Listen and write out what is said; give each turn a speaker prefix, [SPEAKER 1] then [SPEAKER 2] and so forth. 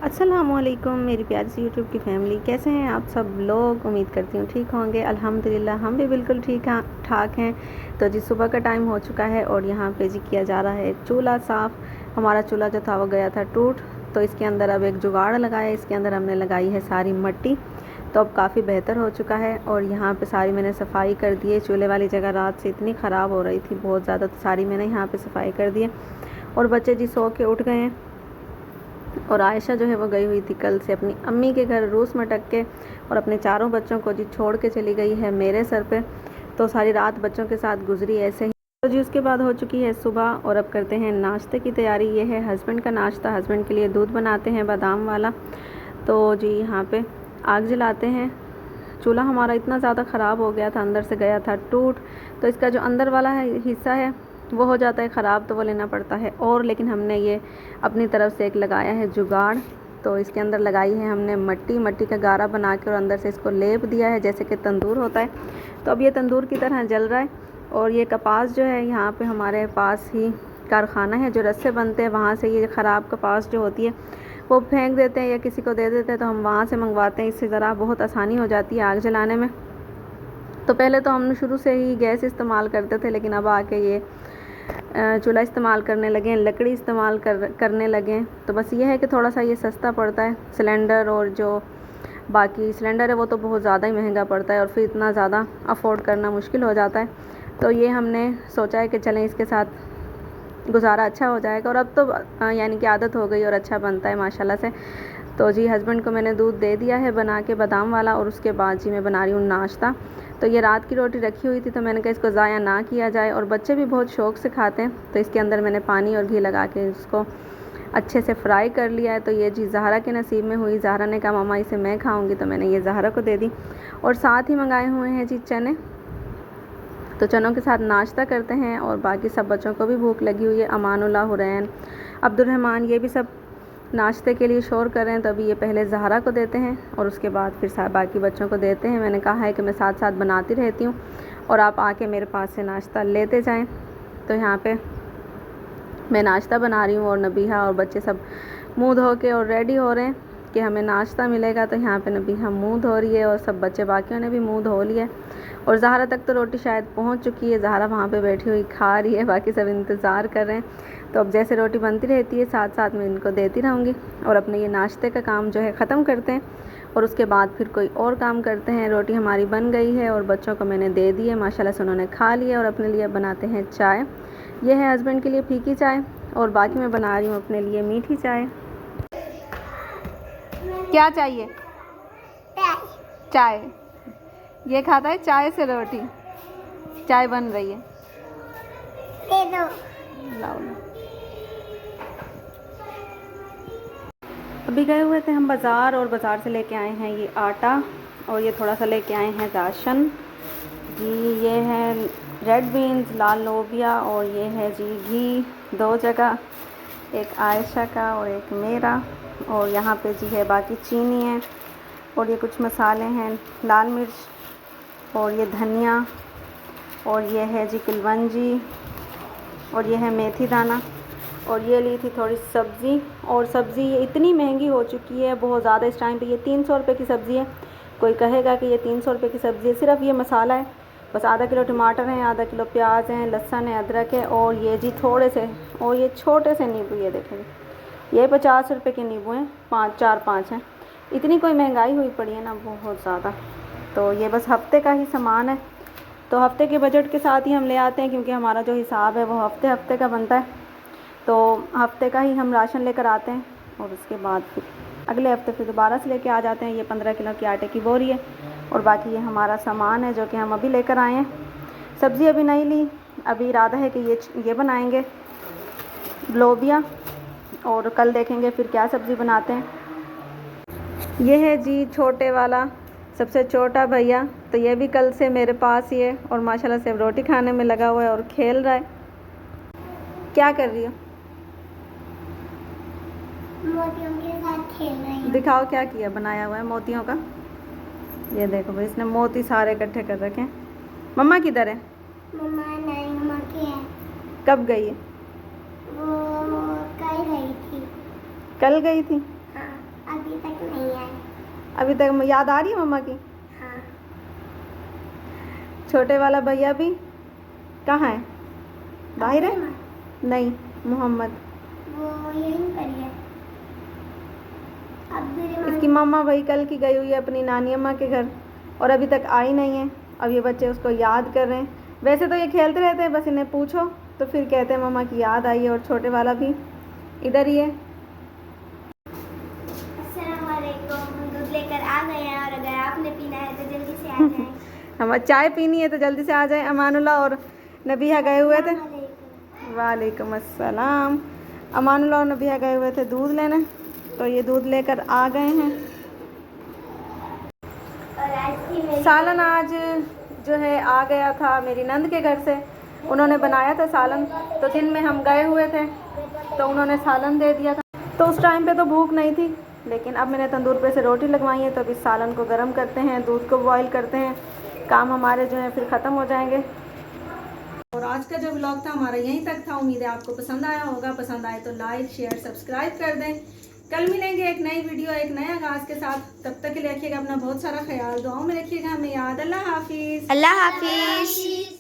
[SPEAKER 1] अस्सलामुअलैकुम मेरी प्यारी सी यूट्यूब की फ़ैमिली, कैसे हैं आप सब लोग। उम्मीद करती हूँ ठीक होंगे। अल्हम्दुलिल्लाह हम भी बिल्कुल ठीक ठाक हैं। तो जी सुबह का टाइम हो चुका है और यहाँ पे जी किया जा रहा है चूल्हा साफ़। हमारा चूल्हा जो था वो गया था टूट, तो इसके अंदर अब एक जुगाड़ लगाया। इसके अंदर हमने लगाई है सारी मिट्टी, तो अब काफ़ी बेहतर हो चुका है। और यहाँ पे सारी मैंने सफाई कर दी है। चूल्हे वाली जगह रात से इतनी ख़राब हो रही थी बहुत ज़्यादा, तो सारी मैंने यहाँ पे सफाई कर दी है। और बच्चे जी सो के उठ गए हैं। और आयशा जो है वो गई हुई थी कल से अपनी अम्मी के घर रूस मटक के, और अपने चारों बच्चों को जी छोड़ के चली गई है मेरे सर पे। तो सारी रात बच्चों के साथ गुजरी ऐसे ही। तो जी उसके बाद हो चुकी है सुबह और अब करते हैं नाश्ते की तैयारी। ये है हस्बैंड का नाश्ता। हस्बैंड के लिए दूध बनाते हैं बादाम वाला। तो जी यहाँ पे आग जलाते हैं। चूल्हा हमारा इतना ज़्यादा ख़राब हो गया था, अंदर से गया था टूट, तो इसका जो अंदर वाला हिस्सा है वो हो जाता है ख़राब, तो वो लेना पड़ता है। और लेकिन हमने ये अपनी तरफ से एक लगाया है जुगाड़। तो इसके अंदर लगाई है हमने मट्टी का गारा बना के और अंदर से इसको लेप दिया है जैसे कि तंदूर होता है। तो अब ये तंदूर की तरह जल रहा है। और ये कपास जो है यहाँ पे हमारे पास ही कारखाना है जो रस्से बनते हैं, वहाँ से ये ख़राब कपास जो होती है वो फेंक देते हैं या किसी को दे देते हैं, तो हम वहाँ से मंगवाते हैं। इससे ज़रा बहुत आसानी हो जाती है आग जलाने में। तो पहले तो हम शुरू से ही गैस इस्तेमाल करते थे, लेकिन अब आके ये चूल्हा इस्तेमाल करने लगे, लकड़ी इस्तेमाल करने लगे। तो बस ये है कि थोड़ा सा ये सस्ता पड़ता है सिलेंडर, और जो बाकी सिलेंडर है वो तो बहुत ज़्यादा ही महंगा पड़ता है और फिर इतना ज़्यादा अफोर्ड करना मुश्किल हो जाता है। तो ये हमने सोचा है कि चलें इसके साथ गुजारा अच्छा हो जाएगा। और अब तो यानी कि आदत हो गई और अच्छा बनता है माशाल्लाह से। तो जी हस्बैंड को मैंने दूध दे दिया है बना के बादाम वाला, और उसके बाद जी मैं बना रही हूँ नाश्ता। तो ये रात की रोटी रखी हुई थी, तो मैंने कहा इसको ज़ाया ना किया जाए, और बच्चे भी बहुत शौक़ से खाते हैं। तो इसके अंदर मैंने पानी और घी लगा के इसको अच्छे से फ्राई कर लिया है। तो ये जी ज़हरा के नसीब में हुई। ज़हरा ने कहा मम्मा इसे मैं खाऊंगी, तो मैंने ये ज़हरा को दे दी। और साथ ही मंगाए हुए हैं जी चने, तो चनों के साथ नाश्ता करते हैं। और बाकी सब बच्चों को भी भूख लगी हुई है। अमानुल्लाह, हुरैन, अब्दुर्रहमान, ये भी सब नाश्ते के लिए शोर कर रहे हैं। तो अभी ये पहले ज़हरा को देते हैं और उसके बाद फिर बाकी बच्चों को देते हैं। मैंने कहा है कि मैं साथ साथ बनाती रहती हूँ और आप आके मेरे पास से नाश्ता लेते जाएं। तो यहाँ पे मैं नाश्ता बना रही हूँ और नबीहा और बच्चे सब मुँह धो के और रेडी हो रहे हैं कि हमें नाश्ता मिलेगा। तो यहाँ पे नबीहा मुँह धो रही है और सब बच्चे बाकियों ने भी मुँह धो लिया। और ज़हरा तक तो रोटी शायद पहुँच चुकी है। ज़हरा वहाँ पे बैठी हुई खा रही है, बाकी सब इंतज़ार कर रहे हैं। तो अब जैसे रोटी बनती रहती है साथ साथ मैं इनको देती रहूँगी, और अपने ये नाश्ते का काम जो है ख़त्म करते हैं और उसके बाद फिर कोई और काम करते हैं। रोटी हमारी बन गई है और बच्चों को मैंने दे दी है, माशाल्लाह से उन्होंने खा लिया। और अपने लिए बनाते हैं चाय। ये है हस्बैंड के लिए फीकी चाय और बाकी मैं बना रही हूँ अपने लिए मीठी चाय। क्या चाहिए? चाय। ये खाता है चाय से रोटी। चाय बन रही है, दे दो। लाओ। अभी गए हुए थे हम बाज़ार, और बाज़ार से लेके आए हैं ये आटा, और ये थोड़ा सा लेके आए हैं राशन जी। ये है रेड बीन्स, लाल लोबिया, और ये है जी घी 2 जगह, एक आयशा का और एक मेरा। और यहाँ पे जी है बाकी चीनी है, और ये कुछ मसाले हैं, लाल मिर्च, और ये धनिया, और ये है जी कुलवंजी, और ये है मेथी दाना। और ये ली थी थोड़ी सब्ज़ी, और सब्ज़ी ये इतनी महंगी हो चुकी है बहुत ज़्यादा इस टाइम पे। ये 300 रुपये की सब्ज़ी है। कोई कहेगा कि ये 300 रुपये की सब्ज़ी है, सिर्फ ये मसाला है बस। आधा किलो टमाटर हैं, आधा किलो प्याज हैं, लहसुन है, अदरक है, और ये जी थोड़े से, और ये छोटे से नींबू, ये देखेंगे ये 50 रुपये के नींबू हैं, 5 हैं। इतनी कोई महंगाई हुई पड़ी है ना बहुत ज़्यादा। तो ये बस हफ्ते का ही सामान है, तो हफ्ते के बजट के साथ ही हम ले आते हैं, क्योंकि हमारा जो हिसाब है वो हफ्ते हफ्ते का बनता है। तो हफ्ते का ही हम राशन लेकर आते हैं, और उसके बाद फिर अगले हफ्ते फिर दोबारा से लेके आ जाते हैं। ये 15 किलो की आटे की बोरी है, और बाकी ये हमारा सामान है जो कि हम अभी लेकर आए हैं। सब्ज़ी अभी नहीं ली, अभी इरादा है कि ये बनाएंगे लोबिया, और कल देखेंगे फिर क्या सब्ज़ी बनाते हैं। ये है जी छोटे वाला, सबसे छोटा भैया, तो ये भी कल से मेरे पास ही है, और माशाल्लाह से रोटी खाने में लगा हुआ है और खेल रहा है। क्या कर रही हो? मोतियों के साथ खेल रही हूं। दिखाओ क्या किया, बनाया हुआ है मोतियों का। ये देखो भाई, इसने मोती सारे इकट्ठे कर रखे हैं। मम्मा किधर है? मम्मा नहीं, मम्मा की है। कब गई है? वो कल गई थी। कल गई थी? हाँ।
[SPEAKER 2] अभी तक नहीं आई।
[SPEAKER 1] अभी तक याद आ रही है मम्मा की?
[SPEAKER 2] हाँ।
[SPEAKER 1] छोटे वाला भैया भी कहाँ है? बाहर है? नहीं, मोहम्मद
[SPEAKER 2] वो यहीं पर ही है।
[SPEAKER 1] इसकी मम्मा वही कल की गई हुई है अपनी नानी अम्मा के घर और अभी तक आई नहीं है। अब ये बच्चे उसको याद कर रहे हैं। वैसे तो ये खेलते रहते हैं, बस इन्हें पूछो तो फिर कहते हैं मम्मा की याद आई है। और छोटे वाला भी इधर ही है।
[SPEAKER 2] अस्सलाम वालेकुम, हम दूध लेकर आ गए हैं और अगर आपने पीना है तो जल्दी से आ जाएं।
[SPEAKER 1] हमें चाय पीनी है तो जल्दी से आ जाए। अमानुल्लाह और नबीहा गए हुए थे। वालेकुम अस्सलाम। अमानुल्लाह और नबीहा गए हुए थे दूध लेने, तो ये दूध लेकर आ गए हैं। सालन आज जो है आ गया था मेरी नंद के घर से, उन्होंने बनाया था सालन। तो दिन में हम गए हुए थे तो उन्होंने सालन दे दिया था। तो उस टाइम पे तो भूख नहीं थी, लेकिन अब मैंने तंदूर पे से रोटी लगवाई है तो अभी सालन को गर्म करते हैं, दूध को बॉईल करते हैं। काम हमारे जो है फिर ख़त्म हो जाएंगे। और आज का जो व्लॉग था हमारा यहीं तक था। उम्मीद है आपको पसंद आया होगा। पसंद आए तो लाइक शेयर सब्सक्राइब कर दें। कल मिलेंगे एक नई वीडियो एक नए आगाज़ के साथ। तब तक के लिए रखिएगा अपना बहुत सारा ख्याल, दुआओं में रखिएगा हमें याद। अल्लाह हाफिज़।
[SPEAKER 2] अल्लाह हाफिज़।